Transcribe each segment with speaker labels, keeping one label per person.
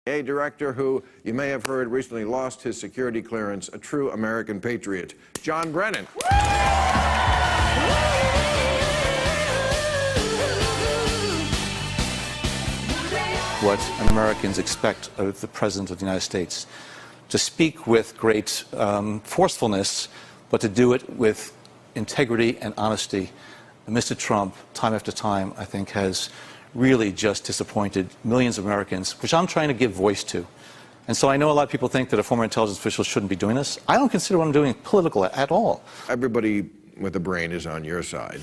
Speaker 1: A director who, you may have heard, recently lost his security clearance, a true American patriot, John Brennan.
Speaker 2: What Americans expect of the President of the United States, to speak with great forcefulness, but to do it with integrity and honesty. And Mr. Trump, time after time, I think, has really just disappointed millions of Americans, which I'm trying to give voice to. And so I know a lot of people think that a former intelligence official shouldn't be doing this. I don't consider what I'm doing political at all.
Speaker 1: Everybody with a brain is on your side.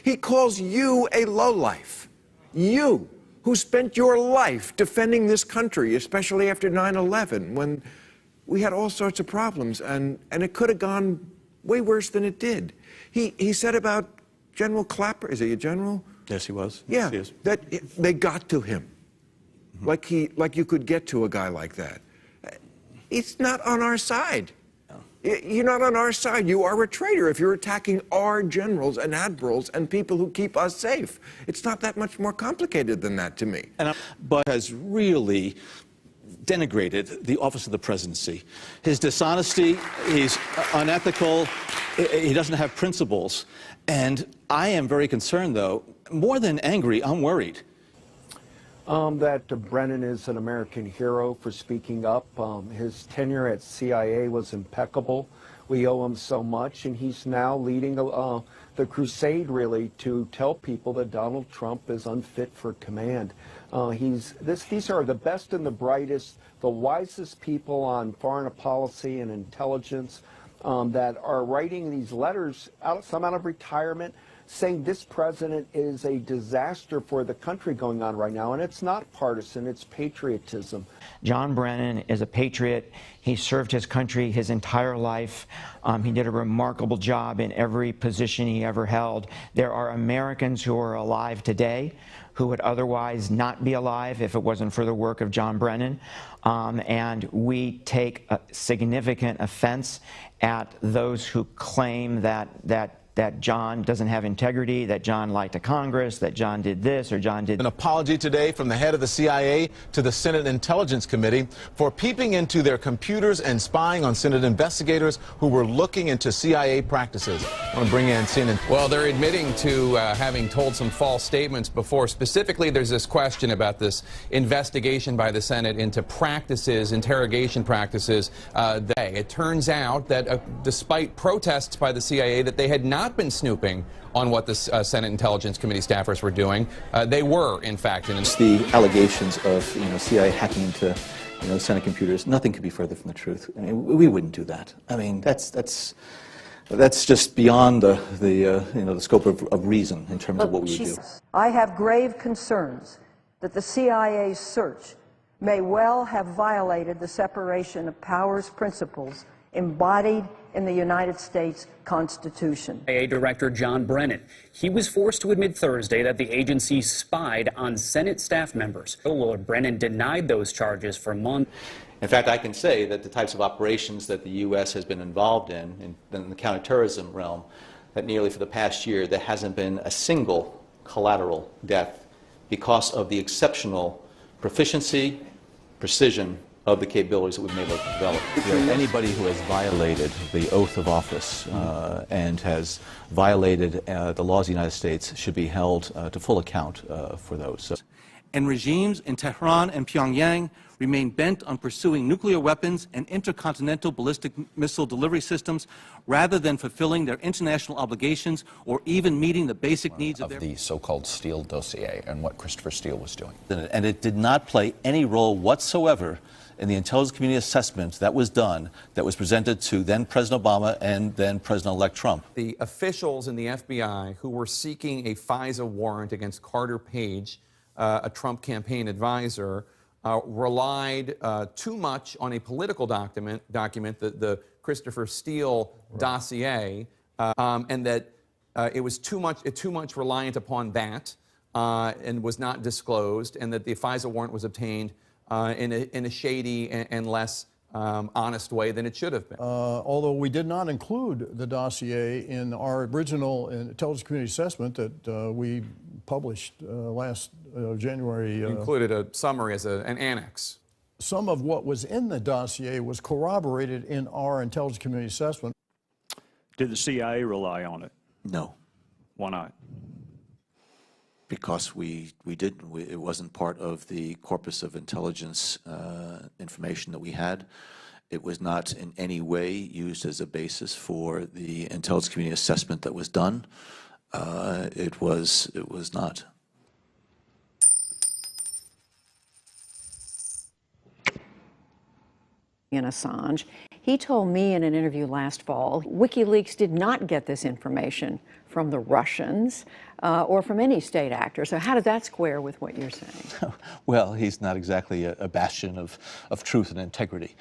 Speaker 1: He calls you a lowlife. You, who spent your life defending this country, especially after 9/11, when we had all sorts of problems, and it could have gone way worse than it did. He said about General Clapper, is he a general?
Speaker 2: Yes, he was.
Speaker 1: Yeah,
Speaker 2: yes, he is.
Speaker 1: that they got to him. Like you could get to a guy like that. It's not on our side.
Speaker 2: No.
Speaker 1: You're not on our side. You are a traitor if you're attacking our generals and admirals and people who keep us safe. It's not that much more complicated than that to me.
Speaker 2: But has really denigrated the office of the presidency. His dishonesty, he's unethical, he doesn't have principles. And I am very concerned, though, more than angry, I'm worried.
Speaker 3: That Brennan is an American hero for speaking up. His tenure at CIA was impeccable. We owe him so much, and he's now leading the crusade, really, to tell people that Donald Trump is unfit for command. These are the best and the brightest, the wisest people on foreign policy and intelligence that are writing these letters, some out of retirement, saying this president is a disaster for the country going on right now. And it's not partisan, it's patriotism.
Speaker 4: John Brennan is a patriot. He served his country his entire life. He did a remarkable job in every position he ever held. There are Americans who are alive today who would otherwise not be alive if it wasn't for the work of John Brennan. And we take a significant offense at those who claim that John doesn't have integrity, that John lied to Congress, that John did this or John did...
Speaker 5: An apology today from the head of the CIA to the Senate Intelligence Committee for peeping into their computers and spying on Senate investigators who were looking into CIA practices. I want to bring in CNN.
Speaker 6: Well, they're admitting to having told some false statements before. Specifically, there's this question about this investigation by the Senate into practices, interrogation practices. It turns out that despite protests by the CIA that they had not been snooping on what the Senate Intelligence Committee staffers were doing. They were, in fact.
Speaker 2: It's the allegations of CIA hacking into Senate computers. Nothing could be further from the truth. I mean, we wouldn't do that. I mean, that's just beyond the scope of reason in terms of what we would do.
Speaker 7: I have grave concerns that the CIA's search may well have violated the separation of powers principles embodied in the United States Constitution.
Speaker 8: CIA Director John Brennan. He was forced to admit Thursday that the agency spied on Senate staff members. Well, Brennan denied those charges for months.
Speaker 2: In fact, I can say that the types of operations that the U.S. has been involved in the counterterrorism realm, that nearly for the past year there hasn't been a single collateral death because of the exceptional proficiency, precision of the capabilities that we've been able to develop. Anybody who has violated the oath of office and has violated the laws of the United States should be held to full account for those. And regimes in Tehran and Pyongyang remain bent on pursuing nuclear weapons and intercontinental ballistic missile delivery systems rather than fulfilling their international obligations or even meeting the basic needs of
Speaker 9: the so-called Steele dossier and what Christopher Steele was doing.
Speaker 2: And it did not play any role whatsoever in the intelligence community assessment that was done, that was presented to then President Obama and then President-elect Trump.
Speaker 6: The officials in the FBI who were seeking a FISA warrant against Carter Page, a Trump campaign advisor, relied too much on a political document, the Christopher Steele dossier, and that it was too much reliant upon that and was not disclosed, and that the FISA warrant was obtained in a shady and less honest way than it should have been.
Speaker 10: Although we did not include the dossier in our original intelligence community assessment that we published last January.
Speaker 6: Included a summary as an annex.
Speaker 10: Some of what was in the dossier was corroborated in our intelligence community assessment.
Speaker 11: Did the CIA rely on it?
Speaker 12: No.
Speaker 11: Why not?
Speaker 12: Because we didn't. It wasn't part of the corpus of intelligence information that we had. It was not in any way used as a basis for the intelligence community assessment that was done. It was not.
Speaker 7: In Assange. He told me in an interview last fall, WikiLeaks did not get this information from the Russians or from any state actor. So how does that square with what you're saying?
Speaker 12: Well, he's not exactly a bastion of truth and integrity.